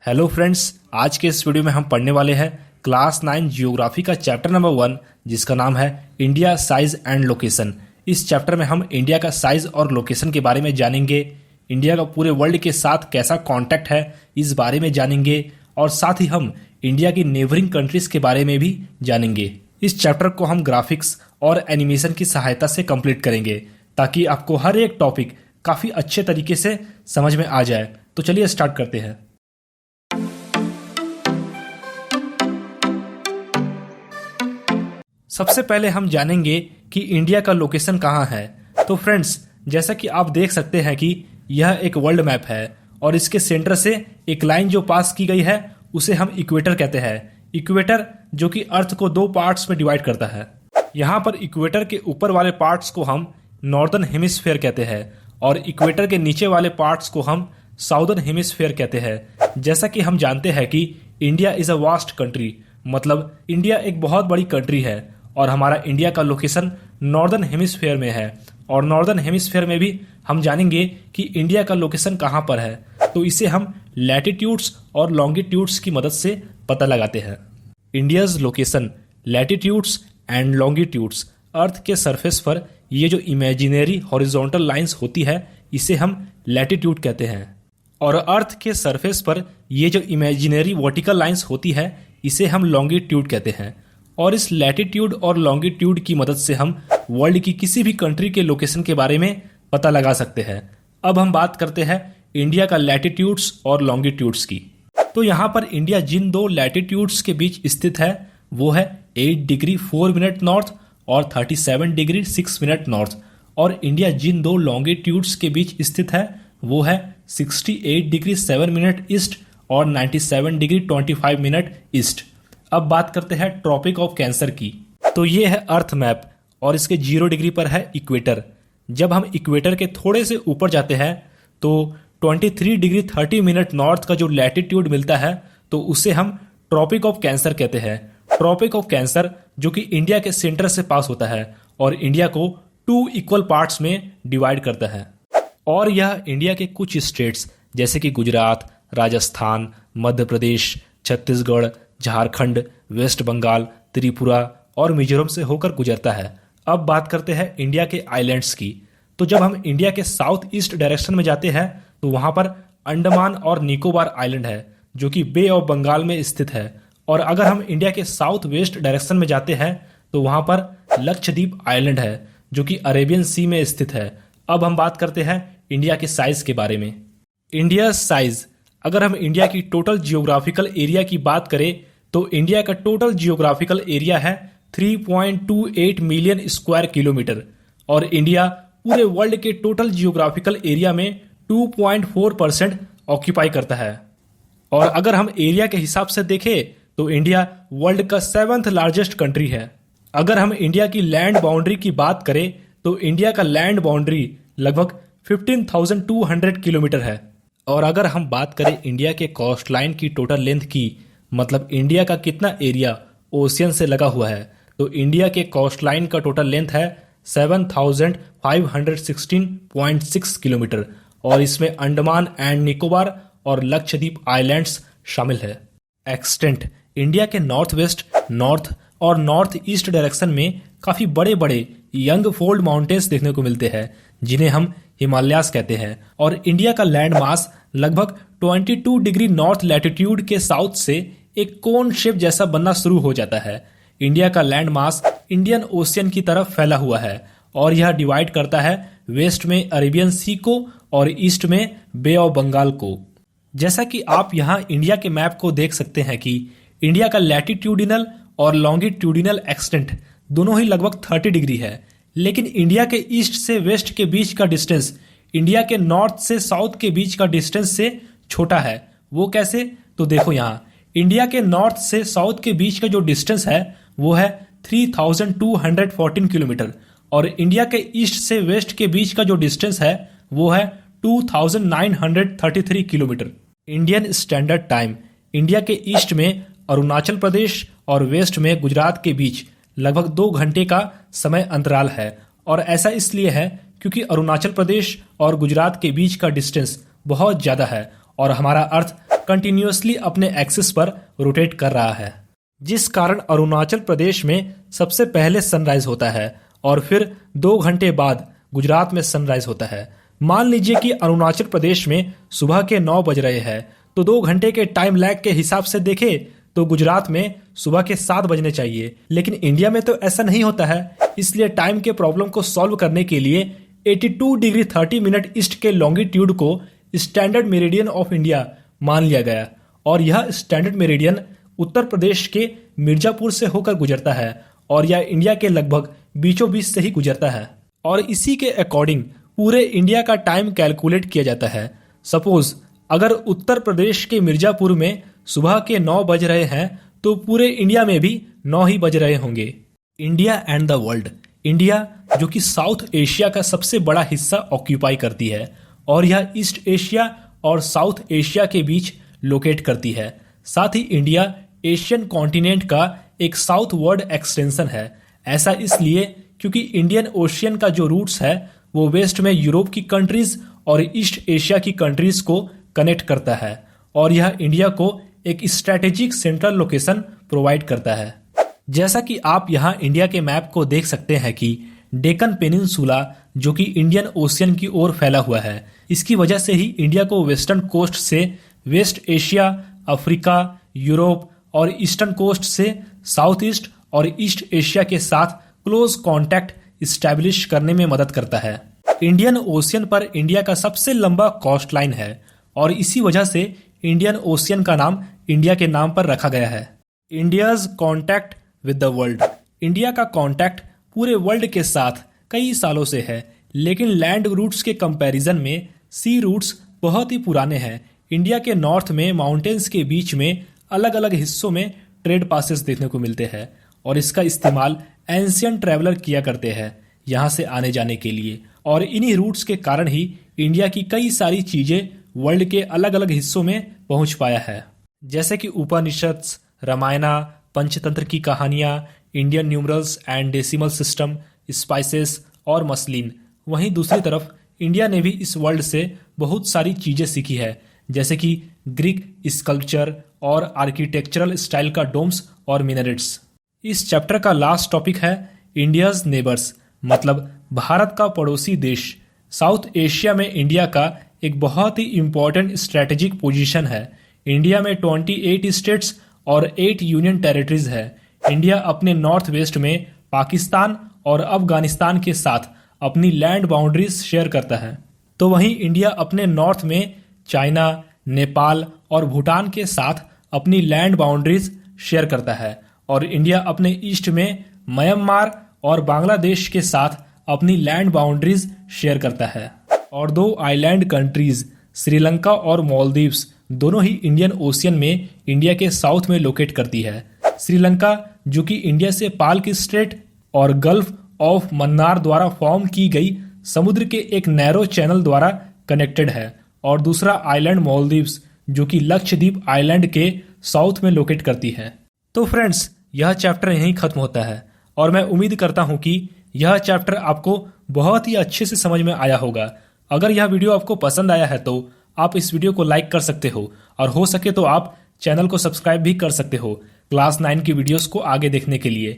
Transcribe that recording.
Hello friends, आज के इस वीडियो में हम पढ़ने वाले हैं क्लास 9 जियोग्राफी का चैप्टर नंबर 1 जिसका नाम है इंडिया साइज एंड लोकेशन। इस चैप्टर में हम इंडिया का साइज और लोकेशन के बारे में जानेंगे। इंडिया का पूरे वर्ल्ड के साथ कैसा कांटेक्ट है इस बारे में जानेंगे और साथ ही हम इंडिया की नेबरिंग कंट्रीज के बारे में भी जानेंगे। इस चैप्टर को हम ग्राफिक्स और एनिमेशन की सहायता से कंप्लीट करेंगे ताकि आपको हर एक टॉपिक काफ़ी अच्छे तरीके से समझ में आ जाए। तो चलिए स्टार्ट करते हैं। सबसे पहले हम जानेंगे कि इंडिया का लोकेशन कहाँ है। तो फ्रेंड्स, जैसा कि आप देख सकते हैं कि यह एक वर्ल्ड मैप है और इसके सेंटर से एक लाइन जो पास की गई है उसे हम इक्वेटर कहते हैं। इक्वेटर जो कि अर्थ को दो पार्ट्स में डिवाइड करता है। यहाँ पर इक्वेटर के ऊपर वाले पार्ट्स को हम नॉर्दर्न हेमिस्फेयर कहते हैं और इक्वेटर के नीचे वाले पार्ट्स को हम साउदर्न हेमिस्फेयर कहते हैं। जैसा कि हम जानते हैं कि India is a vast country, मतलब इंडिया एक बहुत बड़ी कंट्री है और हमारा इंडिया का लोकेशन नॉर्दर्न हेमिस्फेयर में है। और नॉर्दर्न हेमिस्फेयर में भी हम जानेंगे कि इंडिया का लोकेशन कहाँ पर है। तो इसे हम लैटिट्यूड्स और लॉन्गिट्यूड्स की मदद से पता लगाते हैं। India's location, latitudes and longitudes, earth के सरफेस पर ये जो इमेजिनरी हॉरिजॉन्टल लाइंस होती है इसे हम लैटिट्यूड कहते हैं और अर्थ के सरफेस पर ये जो इमेजिनरी वर्टिकल लाइंस होती है इसे हम लॉन्गिट्यूड कहते हैं। और इस लैटिट्यूड और लॉन्गिट्यूड की मदद से हम वर्ल्ड की किसी भी कंट्री के लोकेशन के बारे में पता लगा सकते हैं। अब हम बात करते हैं इंडिया का लैटिट्यूड्स और लॉन्गिट्यूड्स की। तो यहाँ पर इंडिया जिन दो लैटिट्यूड्स के बीच स्थित है वो है 8 डिग्री 4 मिनट नॉर्थ और 37 डिग्री 6 मिनट नॉर्थ। और इंडिया जिन दो लॉन्गिट्यूड्स के बीच स्थित है वो है 68 डिग्री 7 मिनट ईस्ट और 97 डिग्री 25 मिनट ईस्ट। अब बात करते हैं ट्रॉपिक ऑफ कैंसर की। तो ये है अर्थ मैप और इसके 0 डिग्री पर है इक्वेटर। जब हम इक्वेटर के थोड़े से ऊपर जाते हैं तो 23 डिग्री 30 मिनट नॉर्थ का जो लैटिट्यूड मिलता है तो उसे हम ट्रॉपिक ऑफ कैंसर कहते हैं। ट्रॉपिक ऑफ कैंसर जो कि इंडिया के सेंटर से पास होता है और इंडिया को 2 इक्वल पार्ट्स में डिवाइड करता है। और यह इंडिया के कुछ स्टेट्स जैसे कि गुजरात, राजस्थान, मध्य प्रदेश, छत्तीसगढ़, झारखंड, वेस्ट बंगाल, त्रिपुरा और मिजोरम से होकर गुजरता है। अब बात करते हैं इंडिया के आइलैंड्स की। तो जब हम इंडिया के साउथ ईस्ट डायरेक्शन में जाते हैं तो वहां पर अंडमान और निकोबार आइलैंड है जो कि बे ऑफ बंगाल में स्थित है। और अगर हम इंडिया के साउथ वेस्ट डायरेक्शन में जाते हैं तो वहां पर लक्षद्वीप आइलैंड है जो कि अरेबियन सी में स्थित है। अब हम बात करते हैं इंडिया के साइज के बारे में। इंडिया साइज, अगर हम इंडिया की टोटल जियोग्राफिकल एरिया की बात करें तो इंडिया का टोटल जियोग्राफिकल एरिया है 3.28 मिलियन स्क्वायर किलोमीटर और इंडिया पूरे वर्ल्ड के टोटल जियोग्राफिकल एरिया में 2.4% ऑक्यूपाई करता है। और अगर हम एरिया के हिसाब से देखें तो इंडिया वर्ल्ड का 7th लार्जेस्ट कंट्री है। अगर हम इंडिया की लैंड बाउंड्री की बात करें तो इंडिया का लैंड बाउंड्री लगभग 15,200 किलोमीटर है। और अगर हम बात करें इंडिया के कोस्ट लाइन की टोटल लेंथ की, मतलब इंडिया का कितना एरिया ओशियन से लगा हुआ है, तो इंडिया के कोस्ट लाइन का टोटल लेंथ है 7,516.6 किलोमीटर और इसमें अंडमान एंड निकोबार और लक्षद्वीप आइलैंड्स शामिल है। एक्सटेंट, इंडिया के नॉर्थ वेस्ट, नॉर्थ और नॉर्थ ईस्ट डायरेक्शन में काफी बड़े बड़े यंग फोल्ड माउंटेन्स देखने को मिलते हैं जिन्हें हम हिमालयास कहते हैं। और इंडिया का लैंड मास लगभग 22 डिग्री नॉर्थ लैटिट्यूड के साउथ से एक कोन शेप जैसा बनना शुरू हो जाता है। इंडिया का लैंड मास इंडियन ओशियन की तरफ फैला हुआ है और यह डिवाइड करता है वेस्ट में अरेबियन सी को और ईस्ट में बे ऑफ बंगाल को। जैसा कि आप यहाँ इंडिया के मैप को देख सकते हैं कि इंडिया का लैटिट्यूडिनल और लॉन्गिट्यूडिनल एक्सटेंट दोनों ही लगभग 30 डिग्री है, लेकिन इंडिया के ईस्ट से वेस्ट के बीच का डिस्टेंस इंडिया के नॉर्थ से साउथ के बीच का डिस्टेंस से छोटा है। वो कैसे? तो देखो यहाँ इंडिया के नॉर्थ से साउथ के बीच का जो डिस्टेंस है वो है 3,214 किलोमीटर और इंडिया के ईस्ट से वेस्ट के बीच का जो डिस्टेंस है वो है 2,933 kilometre. Indian standard time, India के ईस्ट में अरुणाचल प्रदेश और वेस्ट में गुजरात के बीच लगभग 2 घंटे का समय अंतराल है और ऐसा इसलिए है क्योंकि अरुणाचल प्रदेश और गुजरात के बीच का डिस्टेंस बहुत ज़्यादा है और हमारा अर्थ कंटिन्यूअसली अपने एक्सिस पर रोटेट कर रहा है, जिस कारण अरुणाचल प्रदेश में सबसे पहले सनराइज होता है और फिर 2 घंटे बाद गुजरात में सनराइज होता है। मान लीजिए कि अरुणाचल प्रदेश में सुबह के 9 बज रहे हैं, तो 2 घंटे के टाइम लैग के हिसाब से देखें तो गुजरात में सुबह के 7 बजने चाहिए, लेकिन इंडिया में तो ऐसा नहीं होता है। इसलिए टाइम के प्रॉब्लम को सॉल्व करने के लिए 82 डिग्री 30 मिनट ईस्ट के लॉन्गिट्यूड को स्टैंडर्ड मेरिडियन ऑफ इंडिया मान लिया गया और यह स्टैंडर्ड मेरिडियन उत्तर प्रदेश के मिर्जापुर से होकर गुजरता है और यह इंडिया के लगभग बीचों बीच से ही गुजरता है और इसी के अकॉर्डिंग पूरे इंडिया का टाइम कैलकुलेट किया जाता है। सपोज अगर उत्तर प्रदेश के मिर्जापुर में सुबह के 9 बज रहे हैं तो पूरे इंडिया में भी 9 ही बज रहे होंगे। India and the world. India जो कि साउथ एशिया का सबसे बड़ा हिस्सा ऑक्यूपाई करती है और यह ईस्ट एशिया और साउथ एशिया के बीच लोकेट करती है। साथ ही इंडिया एशियन कॉन्टिनेंट का एक साउथ वर्ड एक्सटेंशन है। ऐसा इसलिए क्योंकि इंडियन ओशियन का जो रूट्स है वो वेस्ट में यूरोप की कंट्रीज और ईस्ट एशिया की कंट्रीज को कनेक्ट करता है और यह इंडिया को एक स्ट्रैटेजिक सेंट्रल लोकेशन प्रोवाइड करता है। जैसा कि आप यहाँ इंडिया के मैप को देख सकते हैं कि डेक्कन पेनिनसुला जो कि इंडियन ओशियन की ओर फैला हुआ है, इसकी वजह से ही इंडिया को वेस्टर्न कोस्ट से वेस्ट एशिया, अफ्रीका, यूरोप और ईस्टर्न कोस्ट से साउथ ईस्ट और ईस्ट एशिया के साथ क्लोज कॉन्टैक्ट इस्टेब्लिश करने में मदद करता है। इंडियन ओशियन पर इंडिया का सबसे लंबा कोस्ट लाइन है और इसी वजह से इंडियन ओशियन का नाम इंडिया के नाम पर रखा गया है। India's contact with the world. India का कॉन्टैक्ट पूरे वर्ल्ड के साथ कई सालों से है, लेकिन लैंड रूट्स के कंपैरिजन में सी रूट्स बहुत ही पुराने हैं। इंडिया के नॉर्थ में माउंटेन्स के बीच में अलग अलग हिस्सों में ट्रेड पासेस देखने को मिलते हैं और इसका इस्तेमाल एंशियंट ट्रैवलर किया करते हैं यहाँ से आने जाने के लिए और इन्हीं रूट्स के कारण ही इंडिया की कई सारी चीजें वर्ल्ड के अलग अलग हिस्सों में पहुंच पाया है, जैसे कि उपनिषद, रामायणा, पंचतंत्र की कहानियां, Indian numerals and decimal system, spices और मसलिन। वहीं दूसरी तरफ इंडिया ने भी इस वर्ल्ड से बहुत सारी चीजें सीखी है, जैसे कि ग्रीक स्कल्पचर और आर्किटेक्चरल स्टाइल का डोम्स और मिनरेट्स। इस चैप्टर का लास्ट टॉपिक है इंडियाज नेबर्स, मतलब भारत का पड़ोसी देश। साउथ एशिया में इंडिया का एक बहुत ही इंपॉर्टेंट स्ट्रेटेजिक पोजीशन है। इंडिया में 28 स्टेट्स और 8 यूनियन टेरिटरीज है। इंडिया अपने नॉर्थ वेस्ट में पाकिस्तान और अफगानिस्तान के साथ अपनी लैंड बाउंड्रीज शेयर करता है, तो वहीं इंडिया अपने नॉर्थ में चाइना, नेपाल और भूटान के साथ अपनी लैंड बाउंड्रीज शेयर करता है और इंडिया अपने ईस्ट में म्यांमार और बांग्लादेश के साथ अपनी लैंड बाउंड्रीज शेयर करता है और 2 आइलैंड कंट्रीज श्रीलंका और मालदीव्स दोनों ही इंडियन ओशियन में इंडिया के साउथ में लोकेट करती है। श्रीलंका जो कि इंडिया से पाल्क स्ट्रेट और गल्फ ऑफ मन्नार द्वारा फॉर्म की गई समुद्र के एक नैरो चैनल द्वारा कनेक्टेड है और दूसरा आइलैंड मालदीव्स जो कि लक्षद्वीप आइलैंड के साउथ में लोकेट करती है। तो फ्रेंड्स, यह चैप्टर यहीं खत्म होता है और मैं उम्मीद करता हूं कि यह चैप्टर आपको बहुत ही अच्छे से समझ में आया होगा। अगर यह वीडियो आपको पसंद आया है तो आप इस वीडियो को लाइक कर सकते हो और हो सके तो आप चैनल को सब्सक्राइब भी कर सकते हो क्लास 9 की वीडियोस को आगे देखने के लिए।